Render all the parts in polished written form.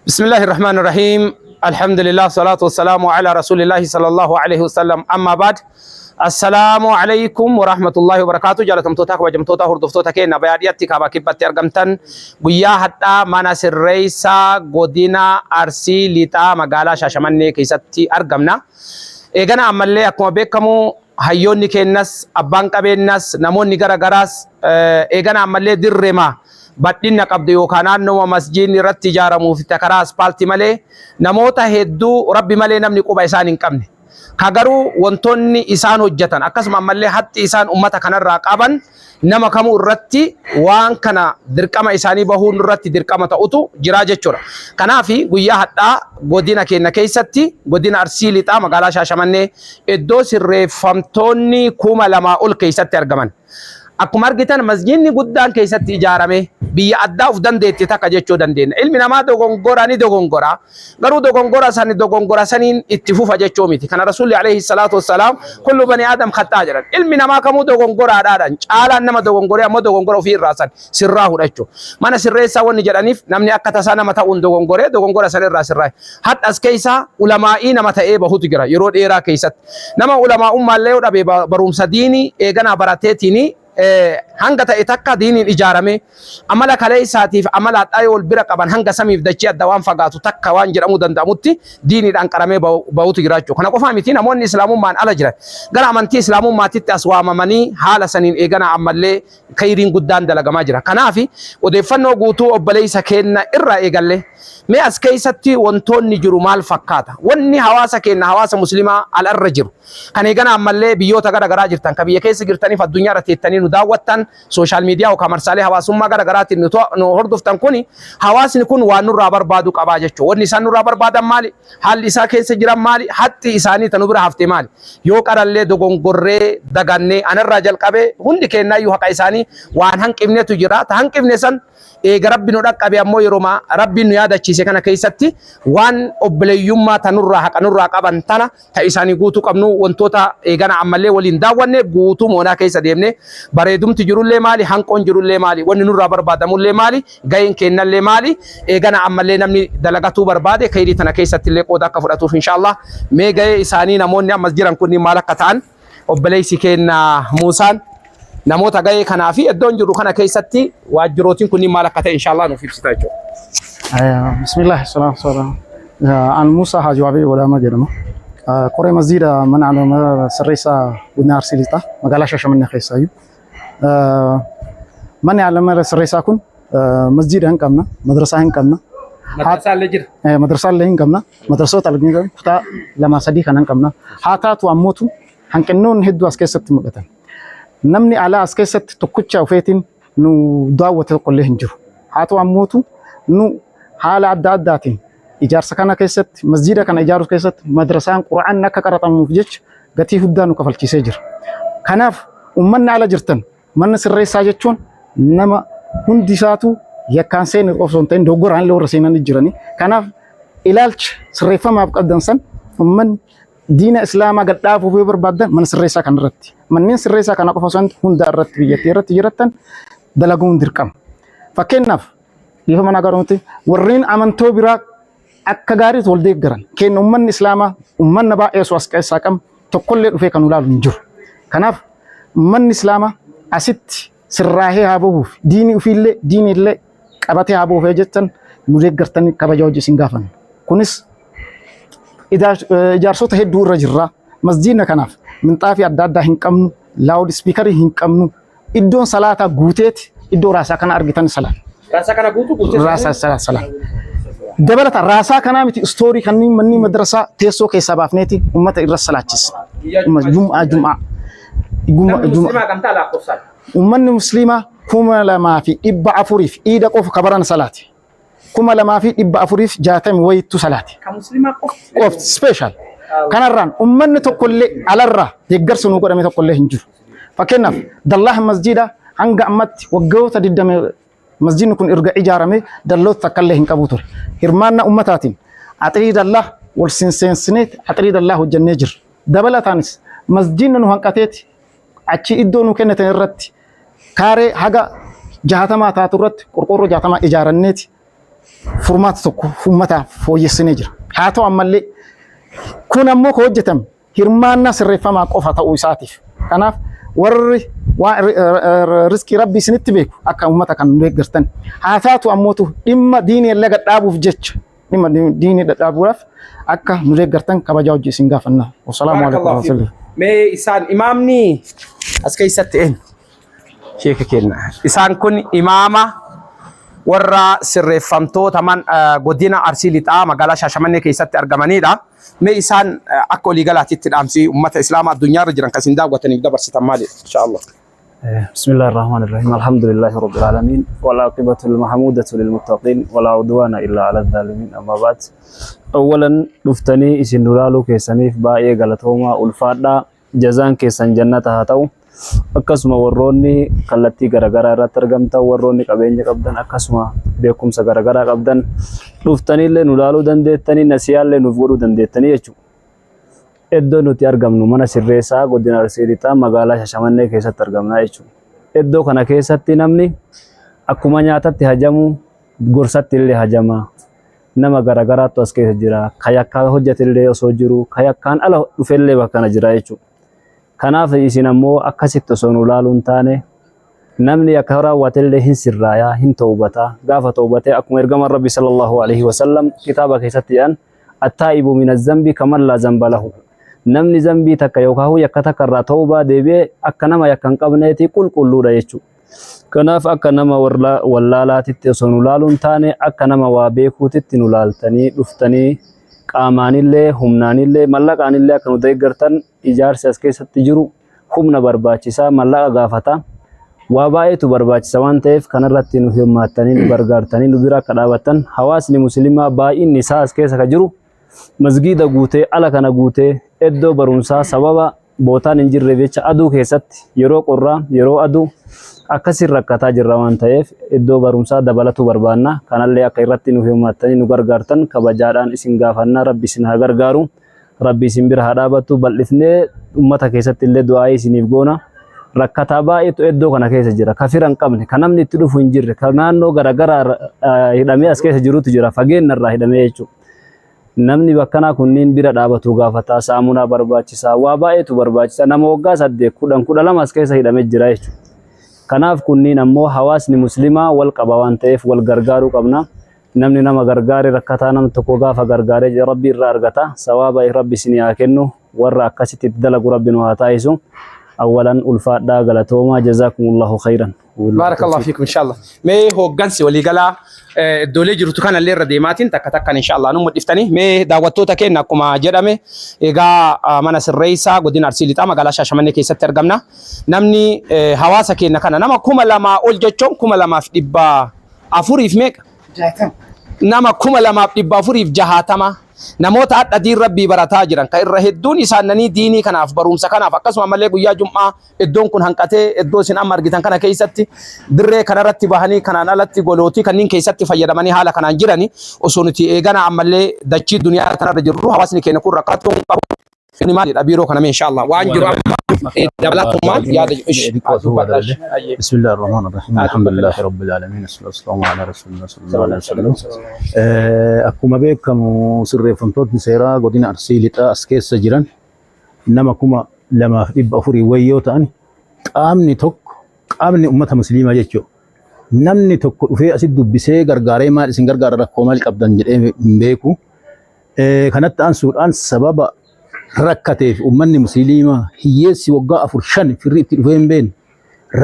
بسم الله الرحمن الرحيم. الحمد لله والصلاة والسلام على رسول الله صلى الله عليه وسلم. أما بعد، السلام عليكم ورحمة الله وبركاته. جالتم توتاك وجم توتا هردف توتا كينا بيادياتي كابا كبتي أرغمتن قويا حتى مانا سريسا قدينا أرسي لتا مقالا شاشماني كيستي أرغمنا إيغانا أمالي أكما بيكمو hayyoonni kennas abbaan qabeennas namoonni gara garaas eegana ammallee dirrema badhinna qabdu yookaan naannoo masjiidni irratti ijaaramuuf takaraa aspaaltii malee namoota hedduu rabbi malee namni quba isaan hin qabne kagaruu wantoonni isaan hojjetan akkasuma ammallee hatti isaan ummata kanarraa qaban nama kamuu irratti waan kana dirqama isaanii bahuun irratti dirqama ta'utu jira jechuudha. Kanaafi guyyaa hadhaa godina keenya keessatti godina Arsii Lixaa magaalaa Shaashamannee iddoo sirreeffamtoonni 2000 ol keessatti argaman. Akkuma argitan masjiidni guddaan keessatti ijaarame biyya addaa uf dandeetti takka jechuu dandeenya. Ilmi namaa dogongora ni dogongora. Garuu dogongora saniin itti fufa jechuu miti. Kana Rasuulli alayhi salaatu wassalaam kullu bani Aadam khattaa jedhan. Ilmi namaa kamuu dogongoraadhaan caalaan nama dogongoree ammoo dogongora ofii irraa san sirraa hudhachuu. Mana sirreessaa wanni jedhaniif namni akka tasaa nama ta'uun dogongora san irraa sirraa. Hadhas keessa ulamaa'ii nama ta'ee bahutu jira yeroo dheeraa keessatti. Nama ulamaa'ummaallee yoo dhabe barumsa diinii eeganaa barateetiin hanga ta'e takka diiniin ijaarame amala kalee isaatiif amala addaa wal bira qaban hanga samiif dachee adda waan fagaatu takka waan jedhamuu danda'amutti diiniidhaan qaramee bahutu jira jechuudha. Kana qofaa miti namoonni islaamummaan ala jiran gara amantii islaamummaatitti as waamamanii haala saniin eegana ammallee khayriin guddaan dalagamaa jira. Kanaaf odeeffannoo guutuu obboleessa keenya irraa eegalle mee as keessatti wantoonni jiru maal fakkaata? Wanni hawaasa keenya hawaasa muslimaa alarra jiru kan eegana ammallee biyyoota gara garaa jirtan kan biyya keessa jirtaniif addunyaa irra teettanii nu daawwattan social media yookaan marsaalee hawaasummaa gara garaatiin nu hordoftan kuni hawaasni kun waan nurraa barbaadu qabaa jechuudha. Wanni isaan nurraa barbaadan maali? Haalli isaa keessa jiran maali? Hatti isaanii tanu bira haftee maali? Yoo qarallee dogongorree dagannee anarraa jalqabee hundi keenyayyuu haqa isaanii waan hanqifnetu jira. Ta hanqifne san eega rabbi nu dhaqqabe ammoo yeroo rabbi nu yaadachiise kana keessatti waan obboleeyyummaa tanurraa haqa nurraa qaban tana ta isaanii guutuu qabnu wantoota eegana ammallee waliin daawwanne guutuu moonaa keessa deemne bareedumti jirullee maali hanqoon jirullee maali wanni nurraa barbaadamullee maali ga'een kennallee maali eegana ammallee namni dalagatuu barbaade khayrii tana keessatti illee qooda akka fudhatuuf inshallah mee ga'ee isaanii namoonni ammas jiran kunniin maal akka ta'an obboleessi keenya Muusaan namoota ga'ee kanaa fi iddoon jiru kana keessatti waajjirootiin kunniin maal akka ta'e inshallah nuuf ibsita jechuudha. Bismillah salaam an Muusaa Haji Wabii Walaama jedhama. Qoree masjiida mana alama sirreessaa godina Arsii Lixaa magaalaa Shaashamannee keessaayyuu. Manni alama sirreessaa kun masjiida hin qabna, madrasaa hin qabna. Madrasaallee jira. Madrasaallee hin qabna. Madrasoota alganii kutaa 2-3 kan hin qabna. Haa taatu ammootu hanqinnoon hedduu as keessatti mul'atan. Namni alaa as keessatti tokkicha ofeetiin nu daawwate tokkollee hin jiru. Haa ta'u ammootu nu haala adda addaatiin ijaarsa kana keessatti masjiida kana ijaaruu keessatti madrasaan qura'aan akka qaratamuuf jecha gatii guddaa nu kafalchiisee jira. Kanaaf uummanni ala jirtan manni sirreessaa jechuun nama hundi isaatu yakkaan seen osoo hin ta'in doggoraan illee warra seenanii jiranii. Kanaaf ilaalcha sirreeffamaaf qabdan san uummanni diina islaamaa gadhaafuuf yoo barbaadan mana sirreessaa kan irratti manneen sirreessaa kana qofa osoo hunda irratti biyyattii irratti jirattan dalaguun dirqama. Fakkeenyaaf dhiifa mana garuutti warreen amantoo biraa akka gaariitti wal deeggaran kenna uummanni islaamaa uummanni baay'ee osoo as keessaa qabu tokkollee dhufee kan ulaalu hin jiru. Kanaaf uummanni islaamaa asitti sirraahee haa bahuuf diinii ofiillee diiniillee qabatee haa bahuuf jettan nu deeggartanii kabaja hojii isin gaafanna. Kunis ijaarsota hedduu irra jirra. Masjiidna kanaaf minxaafii adda addaa hin qabnu, laawud spiikarii hin qabnu, iddoon salaataa guuteeti iddoo raasaa kana argitan salaan. Raasaa kana guutuu guuteeti. Raasaa salaan. Dabalata raasaa kanaa miti istoorii kanneen manni madrasaa teessoo keessaa baafneeti uummata irra salaachisa. Uummanni musliimaa 2,400 iida qofa kabaran salaati. 2,460 wayittu salaati. Kan musliimaa qofti special. Kanarraan uummanni tokkollee alarraa deeggarsa nu godhame tokkollee hin jiru. Fakkeenyaaf dallaa masjiida hanga ammatti waggoota 20 masjiidni kun erga ijaarame dalloota takkallee hin qabu ture. Hirmaannaa ummataatiin axirii dallaa wal seensinee axirii dallaa hojjannee jirra. Dabalataanis masjiidni nu hanqateeti achi iddoo nu kennatan irratti kaaree haga 60 taatu irratti qorqorroo 60 ijaaranneeti furmaata tokko uummataaf fooyyessinee jira. Haa ta'u ammallee kun ammoo ka hojjetam hirmaannaa sirreeffamaa qofa ta'uu isaatiif. Kanaaf warri waan riskii rabbii isinitti beeku akka uummata kan nu deeggartan. Haa taatu ammootu dhimma diinii illee gadhaabuuf jecha dhimma diinii dhaabuudhaaf akka nu deeggartan kabajaa hojii isin gaafanna. Wassalaamu alaikum warahmatullahi. Mee isaan imaamni as keessatti eenyu? Sheeka kenna. Isaan kun imaama warra sirreeffamtoota godina Arsii Lixaa magaalaa Shaashamannee keessatti argamanidha. Mee isaan akka waliigalaatti dhaamsi uummata islaamaa addunyaarra jiran kan isin daawwataniif dabarsitan maalidha? Inshaallah. بسم الله الرحمن الرحيم الحمد لله رب العالمين والعاقبة المحمودة للمتقين ولا عدوان إلا على الظالمين أما بعد أولا دفتني إسن نلالو كيسانيف باقي غلطهما الفادا جزان كيسان جنتها تو أكسما وروني قلتي غرغرا راترغمتا وروني قبيني قبدن أكسما بيكم سغرغرا قبدن دفتني اللي نلالو دندتني نسيال اللي نفورو دندتني يجو Iddoo nuti argamnu mana sirreessaa godina Arsii Lixaa magaalaa Shaashamannee keessatti argamna jechuudha. Iddoo kana keessatti namni akkuma nyaatatti hajamu gorsatti illee hajama. Nama garagaraatu as keessa jira. Kayakkaa hojjetillee osoo jiru kayakkaan ala dhufellee bakkana jira jechuudha. Kanaaf isin ammoo akkasitti osoo nu ilaaluun taane namni akka raawwatellee hin sirraayaa hin tawbataa gaafa tawbatee akkuma ergamaan Rabbi sallallahu alaihi wasallam kitaaba keessatti jedhan attaa'ibu min az-zambi kaman laa zamba lahu. Namni zambii takka yookaan yakka takka irraa tawbaa deebi'ee akka nama yakka hin qabneeti qulqulluudha jechuudha. Kanaaf akka nama wallaalaatitti osoo nu ilaaluun taane akka nama waa beekuutitti nu ilaaltanii dhuftanii qaamaanillee humnaanillee mallaqaanillee akka nu deeggartan ijaarsi as keessatti jiru humna barbaachisaa mallaqa gaafata. Waa baay'eetu barbaachisa waan ta'eef kanarratti nu hirmaattanii nu gargaartanii nu bira akka dhaabattan hawaasni musliimaa baay'inni isaa as keessa ka jiru masgiida guutee ala kana guutee iddoo barumsaa sababa bootaan hin jirreef jecha aduu keessatti yeroo qorraa yeroo aduu akkasiin rakkataa jirra waan ta'eef iddoo barumsaa dabalatu barbaanna. Kanallee akka irratti nu hirmaattanii nu gargaartan kabajaadhaan isin gaafannaa. Rabbi isin haa gargaaru, rabbi isin bira haa dhaabattu. Bal'ifnee uummata keessatti illee du'aa isiniif goona. Rakkataa baay'eetu iddoo kana keessa jira. Kafira hin qabne, kan namni itti dhufu hin jirre, kan naannoo garaagaraa hidhamee as keessa jirutu jira. Fageenya irraa hidhamee jechuudha. Namni bakkanaa kunniin bira dhaabatu gaafataa saamunaa barbaachisaa waa baay'eetu barbaachisa. Nama waggaa 8 10 12 as keessa hidhamee jira jechuudha. Kanaaf kunniin ammoo hawaasni musliimaa wal qaba waan ta'eef wal gargaaruu qabna. Namni nama gargaare rakkataa nam tokko gaafa gargaaree rabbi irraa argata. Sawaaba rabbi isin haa kennu. Warra akkasitti dalagu rabbi nu haa taasisu. أولاً الفادا غلطوما جزاكم الله خيرا. بارك الله فيكم إن شاء الله. مي هو جنسي ولي قلا الدولة جرتو كان اللي رديماتين تك إن شاء الله نمو دفتني مي دعوتو تكين نكما جرامي إيجا مناس الرئيسة قدين أرسي لتا ما قال شاشماني كيسة ترجمنا نمني حواسة كين كنا نما كم لما أول جتشون كم لما في دبا أفوري في ميك نما كم لما في دبا أفوري في جهاتما namoota adda diin rabbii barataa jiran kan irra hedduun isaanii diinii kanaaf barumsa kanaaf akkasuma malee guyyaa jum'aa iddoon kun hanqatee iddoo isin amma argitan kana keessatti dirree kanarratti bahanii kanaan alatti golootii kanneen keessatti fayyadamanii haala kanaan jirani osoo nuti eegana ammallee dachii duniyaa kanarra jirru hawaasni keenya kun rakkatuun qabu ni maalidha biiroo kana inshallah waan jiru amma dabalatumaan yaada بسم الله الرحمن الرحيم الحمد لله رب العالمين والصلاة والسلام على رسول الله صلى الله عليه وسلم أكما بكم سر فنتوت سيرا قدين أرسي لتا أسكيس سجران إنما كما لما يبقى فري ويوتاني قامني توك قامني أمة مسلمة جيتشو نمني توك في أسد بسي غرغاري مال سن غرغار ركو مال قبضان جرئي مبيكو كانت أنسور أن سبب ركته أمني مسلمة هي سوغا أفرشان في الرئيب تلفين بين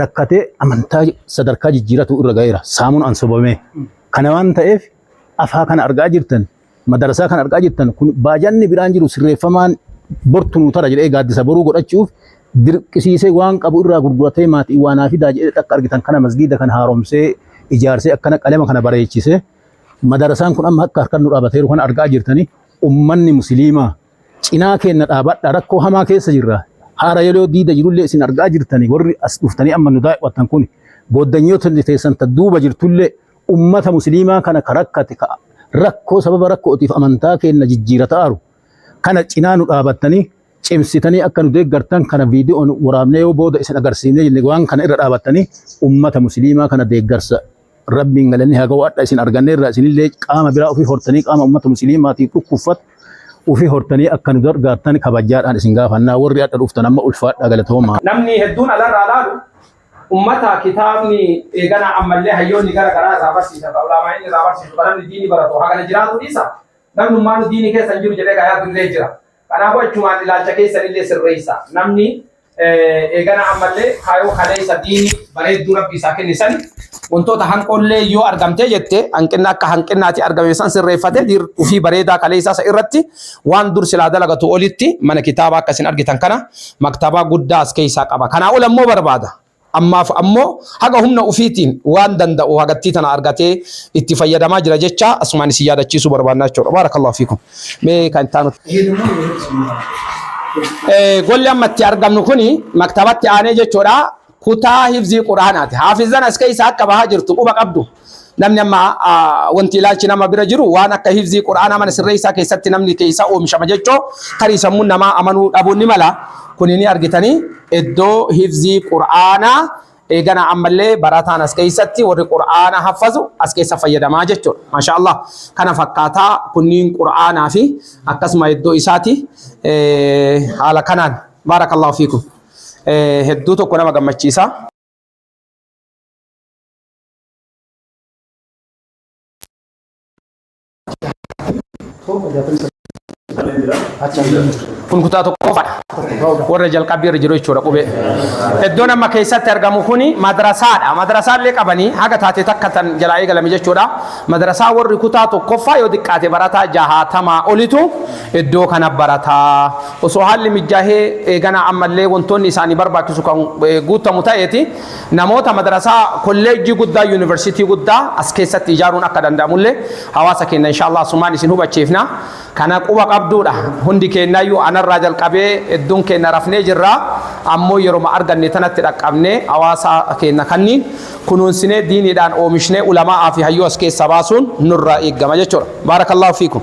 ركته أمنتاج صدركا جيراتو إرغايرا سامون أنصبامي كانوان تأف أفها كان أرغا جيرتن مدرسة كان أرغا جيرتن باجاني برانجيرو سرفمان برتنو ترى جرئي غاد سبرو قد أشوف كسيسي وان قبو إرغا غرغرتي مات إوانا في داجئ تقر جيرتن كان مسجد كان هارومسي إجارسي أكنا قلما كان بريتشيسي مدرسان كن أم هكا كان نرابطيرو كان أرغا جيرتني أمني مسلمة cinaa keenya dhaabadha rakkoo hamaa keessa jirra haara yeroo diida jirullee isin argaa jirtani warri as dhuftanii amma nu daawwattan kun booddanyoota teessan duuba jirtullee ummata musliimaa kana karakkate rakkoo sababa rakkootiif amantaa keenya jijjiirataaru kana cinaa nu dhaabattanii cimsitanii akka nu deeggartan kana viidiyoon waraabnee yoo booda isin agarsiifnee jenne waan kana irra dhaabattanii ummata musliimaa kana deeggarsa ربي قالني هاجو أسين أرجعني الرأسين اللي قام برا وفي هرتني قام أمة مسلمين ما تيكو كفت وفي هرتني أكن در قارتني كبجار أنا سنجاف أنا وريات الأفتنا ما ألفات أقلتهم namni hedduun alarraa laalu ummata kitaabni eegana ammallee hayyoonni gara garaa irraa barsiisan ulaamaa inni irraa barsiisu kan namni diini baratu hagana jiraatu dhiisa namni ummaan diini keessa jiru jedhee gayaa birree jira kanaafuu achumaan ilaalcha keessan illee sirreessa namni eegana ammallee kaayoo kaleessa diini bareedduu rabbi isaa kennisan wantoota hanqollee yoo argamtee jette hanqinna akka hanqinnaati argame san sirreeffate ufii bareedaa kaleessa isa irratti waan dur silaa dalagatu olitti mana kitaabaa akkasin argitan kana maktabaa guddaa as keessaa qaba kanaa ol ammoo barbaada ammaaf ammoo haga humna ufiitiin waan danda'u hagattii tana argatee itti fayyadamaa jira jecha asumaan isin yaadachiisuu barbaadna jechuudha baarakallahu fiikum mee kan taanu golli ammatti argamnu kuni maktabatti aanee jechuudha kutaa hifzii quraanaati haafizan as keessaa akka bahaa jirtu quba qabdu namni amma wanti ilaalchi nama bira jiru waan akka hifzii quraanaa mana sirreessaa keessatti namni keessa oomishama jechoo tarii sammuun namaa amanuu dhabuun ni mala kuni ni argitanii iddoo hifzii quraanaa eegana ammallee barataan as keessatti warri quraana haffazu as keessa fayyadamaa jechuudha maashaallah kana fakkaataa kunniin quraanaa fi akkasuma iddoo isaati haala kanaan baarakallahu fiikum hedduu tokko nama gammachiisa. kun kutaa tokkoffadha warra jalqabbii irra jiru jechuudha qubee iddoon amma keessatti argamu kuni madrasaadha madrasaallee qabanii haga taate takka tan jalaa eegalame jechuudha madrasaa warri kutaa tokkoffaa yoo xiqqaate barataa 60 olitu iddoo kana barataa osoo haalli mijaahee eegana ammallee wantoonni isaanii barbaachisu kan guutamu ta'eeti namoota madrasaa kolleejjii guddaa yuunivarsiitii guddaa as keessatti ijaaruun akka danda'amullee hawaasa keenya inshallah sumaan isin hubachiifna kana quba qabduudha hundi keenyayyuu anarraa jalqabee hedduun keenya rafnee jirra ammoo yeroo arganne tanatti dhaqqabnee hawaasa keenya kanniin kunuunsinee diiniidhaan oomishnee ulamaa fi hayyoo as keessa baasuun nurraa eegama jechuudha baarakallahu fiikum.